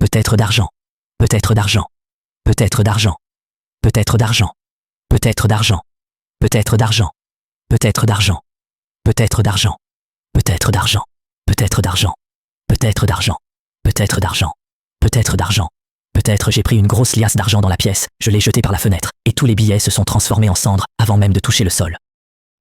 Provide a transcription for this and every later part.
Peut-être d'argent. Peut-être d'argent. Peut-être d'argent. Peut-être d'argent. Peut-être d'argent. Peut-être d'argent. Peut-être d'argent. Peut-être d'argent. Peut-être d'argent. Peut-être d'argent. Peut-être d'argent. Peut-être d'argent. Peut-être d'argent. Peut-être j'ai pris une grosse liasse d'argent dans la pièce, je l'ai jetée par la fenêtre, et tous les billets se sont transformés en cendres avant même de toucher le sol.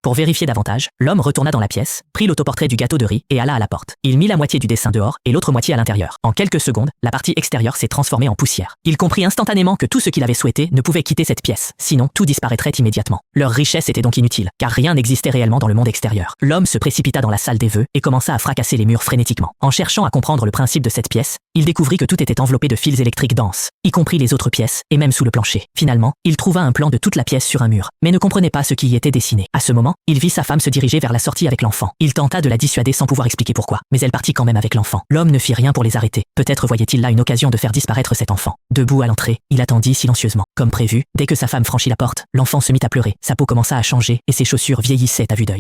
Pour vérifier davantage, l'homme retourna dans la pièce, prit l'autoportrait du gâteau de riz et alla à la porte. Il mit la moitié du dessin dehors et l'autre moitié à l'intérieur. En quelques secondes, la partie extérieure s'est transformée en poussière. Il comprit instantanément que tout ce qu'il avait souhaité ne pouvait quitter cette pièce, sinon tout disparaîtrait immédiatement. Leur richesse était donc inutile, car rien n'existait réellement dans le monde extérieur. L'homme se précipita dans la salle des vœux et commença à fracasser les murs frénétiquement. En cherchant à comprendre le principe de cette pièce, il découvrit que tout était enveloppé de fils électriques denses, y compris les autres pièces, et même sous le plancher. Finalement, il trouva un plan de toute la pièce sur un mur, mais ne comprenait pas ce qui y était dessiné. À ce moment, il vit sa femme se diriger vers la sortie avec l'enfant. Il tenta de la dissuader sans pouvoir expliquer pourquoi, mais elle partit quand même avec l'enfant. L'homme ne fit rien pour les arrêter. Peut-être voyait-il là une occasion de faire disparaître cet enfant. Debout à l'entrée, il attendit silencieusement. Comme prévu, dès que sa femme franchit la porte, l'enfant se mit à pleurer. Sa peau commença à changer et ses chaussures vieillissaient à vue d'œil.